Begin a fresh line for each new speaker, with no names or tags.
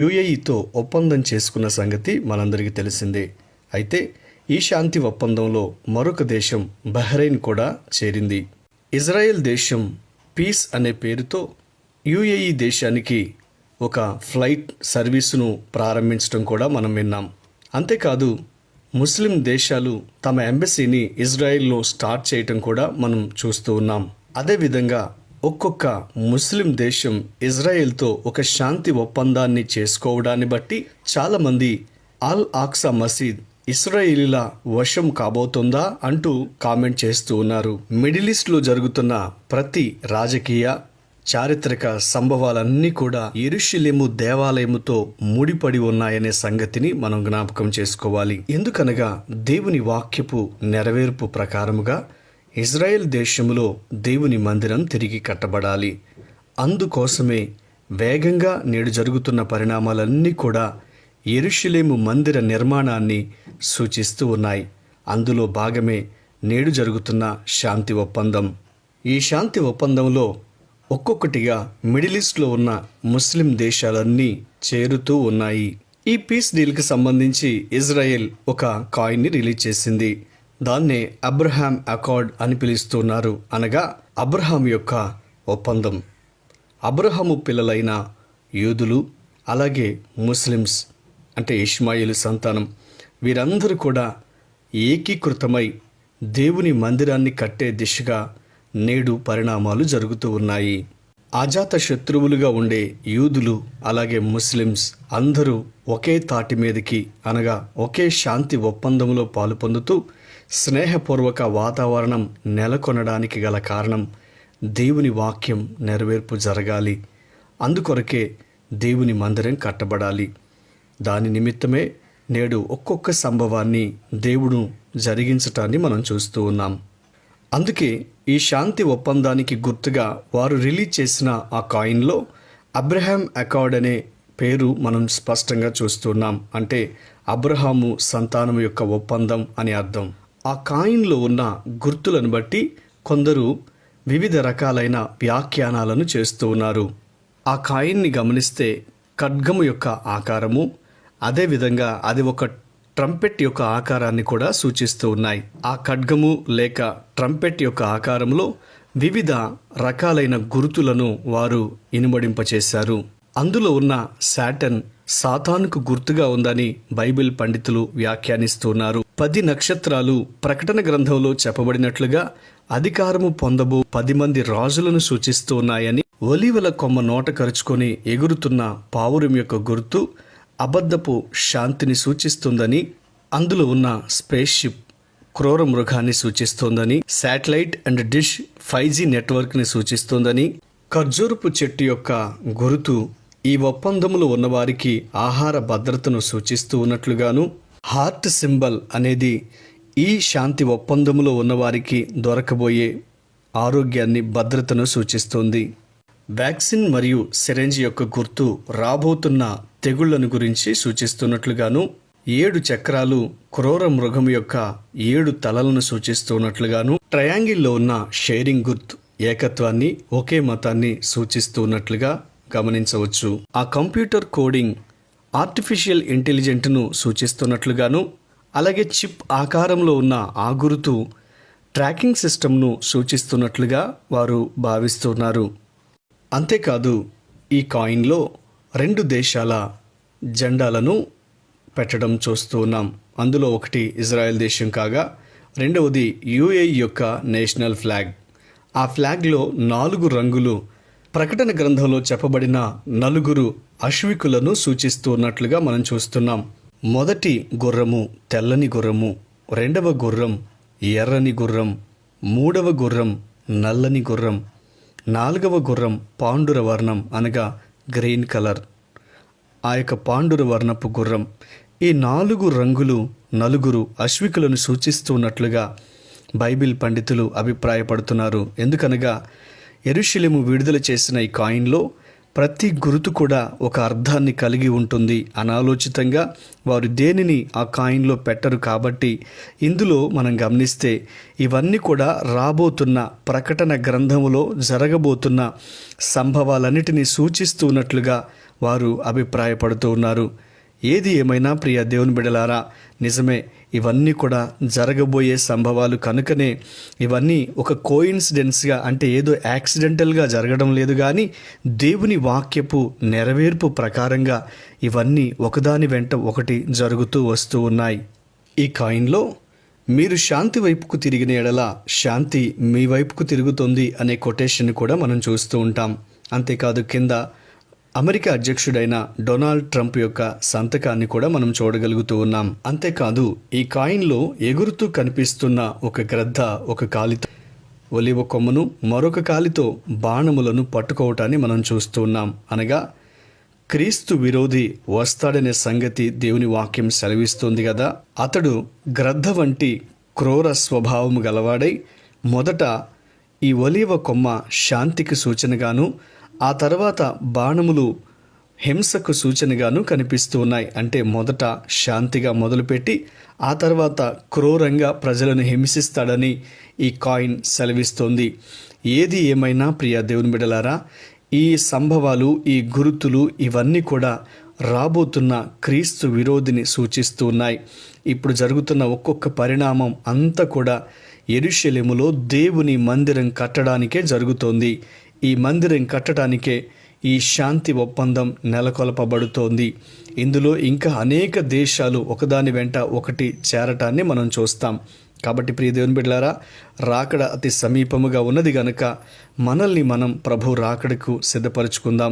యుఏఈతో ఒప్పందం చేసుకున్న సంగతి మనందరికీ తెలిసిందే. అయితే ఈ శాంతి ఒప్పందంలో మరొక దేశం బహ్రెయిన్ కూడా చేరింది. ఇజ్రాయెల్ దేశం పీస్ అనే పేరుతో యుఏఈ దేశానికి ఒక ఫ్లైట్ సర్వీసును ప్రారంభించడం కూడా మనం విన్నాం. అంతేకాదు ముస్లిం దేశాలు తమ ఎంబసీని ఇజ్రాయెల్లో స్టార్ట్ చేయటం కూడా మనం చూస్తూ ఉన్నాం. అదేవిధంగా ఒక్కొక్క ముస్లిం దేశం ఇజ్రాయెల్తో ఒక శాంతి ఒప్పందాన్ని చేసుకోవడాన్ని బట్టి చాలామంది అల్ ఆక్సా మసీద్ ఇస్రాయేలీల వశం కాబోతుందా అంటూ కామెంట్ చేస్తూ ఉన్నారు. మిడిల్ ఈస్ట్లో జరుగుతున్న ప్రతి రాజకీయ చారిత్రక సంభవాలన్నీ కూడా యెరూషలేము దేవాలయముతో ముడిపడి ఉన్నాయనే సంగతిని మనం జ్ఞాపకం చేసుకోవాలి. ఎందుకనగా దేవుని వాక్యపు నెరవేర్పు ప్రకారముగా ఇజ్రాయెల్ దేశంలో దేవుని మందిరం తిరిగి కట్టబడాలి. అందుకోసమే వేగంగా నేడు జరుగుతున్న పరిణామాలన్నీ కూడా యెరూషలేము మందిర నిర్మాణాన్ని సూచిస్తూ ఉన్నాయి. అందులో భాగమే నేడు జరుగుతున్న శాంతి ఒప్పందం. ఈ శాంతి ఒప్పందంలో ఒక్కొక్కటిగా మిడిల్ ఈస్ట్లో ఉన్న ముస్లిం దేశాలన్నీ చేరుతూ ఉన్నాయి. ఈ పీస్ డీల్కి సంబంధించి ఇజ్రాయెల్ ఒక కాయిన్ని రిలీజ్ చేసింది. దాన్నే అబ్రహాం అకార్డ్ అని పిలుస్తున్నారు. అనగా అబ్రహాం యొక్క ఒప్పందం. అబ్రహాము పిల్లలైన యూదులు అలాగే ముస్లిమ్స్ అంటే ఇష్మాయిలు సంతానం వీరందరూ కూడా ఏకీకృతమై దేవుని మందిరాన్ని కట్టే దిశగా నేడు పరిణామాలు జరుగుతూ ఉన్నాయి. అజాత శత్రువులుగా ఉండే యూదులు అలాగే ముస్లిమ్స్ అందరూ ఒకే తాటి మీదకి అనగా ఒకే శాంతి ఒప్పందంలో పాలు పొందుతూ స్నేహపూర్వక వాతావరణం నెలకొనడానికి గల కారణం దేవుని వాక్యం నెరవేర్పు జరగాలి. అందుకొరకే దేవుని మందిరం కట్టబడాలి. దాని నిమిత్తమే నేడు ఒక్కొక్క సంభవాన్ని దేవుడు జరిగించటాన్ని మనం చూస్తూ ఉన్నాం. అందుకే ఈ శాంతి ఒప్పందానికి గుర్తుగా వారు రిలీజ్ చేసిన ఆ కాయిన్లో అబ్రహాం అకార్డ్ అనే పేరు మనం స్పష్టంగా చూస్తున్నాం. అంటే అబ్రహాము సంతానం యొక్క ఒప్పందం అని అర్థం. ఆ కాయిన్లో ఉన్న గుర్తులను బట్టి కొందరు వివిధ రకాలైన వ్యాఖ్యానాలను చేస్తూ ఉన్నారు. ఆ కాయిన్ని గమనిస్తే ఖడ్గము యొక్క ఆకారము, అదేవిధంగా అది ఒక ట్రంపెట్ యొక్క ఆకారాన్ని కూడా సూచిస్తూ ఉన్నాయి. ఆ ఖడ్గము లేక ట్రంపెట్ యొక్క ఆకారంలో వివిధ రకాలైన గుర్తులను వారు ఇనుమడింపచేశారు. అందులో ఉన్న శాటన్ సాతానుకు గుర్తుగా ఉందని బైబిల్ పండితులు వ్యాఖ్యానిస్తున్నారు. 10 నక్షత్రాలు ప్రకటన గ్రంథంలో చెప్పబడినట్లుగా అధికారము పొందబో 10 మంది రాజులను సూచిస్తూ ఉన్నాయని, ఒలీవల కొమ్మ నోట కరుచుకొని ఎగురుతున్న పావురం యొక్క గుర్తు అబద్ధపు శాంతిని సూచిస్తుందని, అందులో ఉన్న స్పేస్ షిప్ క్రూర మృగాన్ని సూచిస్తోందని, శాటిలైట్ అండ్ డిష్ 5G నెట్వర్క్ని సూచిస్తోందని, ఖర్జూరపు చెట్టు యొక్క గుర్తు ఈ ఒప్పందములో ఉన్నవారికి ఆహార భద్రతను సూచిస్తూ ఉన్నట్లుగాను, హార్ట్ సింబల్ అనేది ఈ శాంతి ఒప్పందములో ఉన్నవారికి దొరకబోయే ఆరోగ్యాన్ని భద్రతను సూచిస్తుంది. వ్యాక్సిన్ మరియు సిరెంజ్ యొక్క గుర్తు రాబోతున్న తెగుళ్లను గురించి సూచిస్తున్నట్లుగాను, 7 చక్రాలు క్రూర మృగం యొక్క 7 తలలను సూచిస్తున్నట్లుగాను, ట్రయాంగిల్లో ఉన్న షేరింగ్ గుర్తు ఏకత్వాన్ని ఒకే మతాన్ని సూచిస్తున్నట్లుగా గమనించవచ్చు. ఆ కంప్యూటర్ కోడింగ్ ఆర్టిఫిషియల్ ఇంటెలిజెంట్ను సూచిస్తున్నట్లుగాను, అలాగే చిప్ ఆకారంలో ఉన్న ఆ గుర్తు ట్రాకింగ్ సిస్టమ్ను సూచిస్తున్నట్లుగా వారు భావిస్తున్నారు. అంతేకాదు ఈ కాయిన్లో 2 దేశాల జెండాలను పెట్టడం చూస్తూ ఉన్నాం. అందులో ఒకటి ఇజ్రాయెల్ దేశం కాగా రెండవది యుఏఈ యొక్క నేషనల్ ఫ్లాగ్. ఆ ఫ్లాగ్లో 4 రంగులు ప్రకటన గ్రంథంలో చెప్పబడిన 4 అశ్వికులను సూచిస్తూ ఉన్నట్లుగా మనం చూస్తున్నాం. మొదటి గుర్రము తెల్లని గుర్రము, రెండవ గుర్రం ఎర్రని గుర్రం, మూడవ గుర్రం నల్లని గుర్రం, 4వ గుర్రం పాండుర వర్ణం అనగా గ్రీన్ కలర్, ఆ యొక్క పాండుర వర్ణపు గుర్రం. ఈ 4 రంగులు 4 అశ్వికులను సూచిస్తున్నట్లుగా బైబిల్ పండితులు అభిప్రాయపడుతున్నారు. ఎందుకనగా యెరూషలేము విడుదల చేసిన ఈ కాయిన్లో ప్రతి గుర్తు కూడా ఒక అర్థాన్ని కలిగి ఉంటుంది. అనాలోచితంగా వారు దేనిని ఆ కాయిన్లో పెట్టరు. కాబట్టి ఇందులో మనం గమనిస్తే ఇవన్నీ కూడా రాబోతున్న ప్రకటన గ్రంథములో జరగబోతున్న సంభవాలన్నిటినీ సూచిస్తున్నట్లుగా వారు అభిప్రాయపడుతూ ఉన్నారు. ఏది ఏమైనా ప్రియ దేవుని బిడ్డలారా, నిజమే, ఇవన్నీ కూడా జరగబోయే సంభవాలు కనుకనే ఇవన్నీ ఒక కోయిన్సిడెన్స్గా, అంటే ఏదో యాక్సిడెంటల్గా జరగడం లేదు, కానీ దేవుని వాక్యపు నెరవేర్పు ప్రకారంగా ఇవన్నీ ఒకదాని వెంట ఒకటి జరుగుతూ వస్తూ ఉన్నాయి. ఈ కాయిన్లో మీరు శాంతి వైపుకు తిరిగిన ఎడల శాంతి మీ వైపుకు తిరుగుతుంది అనే కొటేషన్ కూడా మనం చూస్తూ ఉంటాం. అంతేకాదు కింద అమెరికా అధ్యక్షుడైన డొనాల్డ్ ట్రంప్ యొక్క సంతకాన్ని కూడా మనం చూడగలుగుతూ ఉన్నాం. అంతేకాదు ఈ కాయిన్లో ఎగురుతూ కనిపిస్తున్న ఒక గ్రద్ద ఒక కాలితో ఒలివ కొమ్మను, మరొక కాలితో బాణములను పట్టుకోవటాన్ని మనం చూస్తూ ఉన్నాం. అనగా క్రీస్తు విరోధి వస్తాడనే సంగతి దేవుని వాక్యం సెలవిస్తుంది కదా. అతడు గ్రద్ద వంటి క్రూర స్వభావము గలవాడై మొదట ఈ ఒలీవ కొమ్మ శాంతికి సూచనగాను, ఆ తర్వాత బాణములు హింసకు సూచనగాను కనిపిస్తూ ఉన్నాయి. అంటే మొదట శాంతిగా మొదలుపెట్టి ఆ తర్వాత క్రూరంగా ప్రజలను హింసిస్తాడని ఈ కాయిన్ సెలవిస్తోంది. ఏది ఏమైనా ప్రియ దేవుని బిడ్డలారా, ఈ సంభవాలు, ఈ గుర్తులు ఇవన్నీ కూడా రాబోతున్న క్రీస్తు విరోధిని సూచిస్తూ ఉన్నాయి. ఇప్పుడు జరుగుతున్న ఒక్కొక్క పరిణామం అంతా కూడా యెరూషలేములో దేవుని మందిరం కట్టడానికే జరుగుతోంది. ఈ మందిరం కట్టడానికే ఈ శాంతి ఒప్పందం నెలకొల్పబడుతోంది. ఇందులో ఇంకా అనేక దేశాలు ఒకదాని వెంట ఒకటి చేరటాన్ని మనం చూస్తాం. కాబట్టి ప్రియ దేవుని బిడ్డలారా, రాకడ అతి సమీపముగా ఉన్నది గనుక మనల్ని మనం ప్రభు రాకడకు సిద్ధపరచుకుందాం.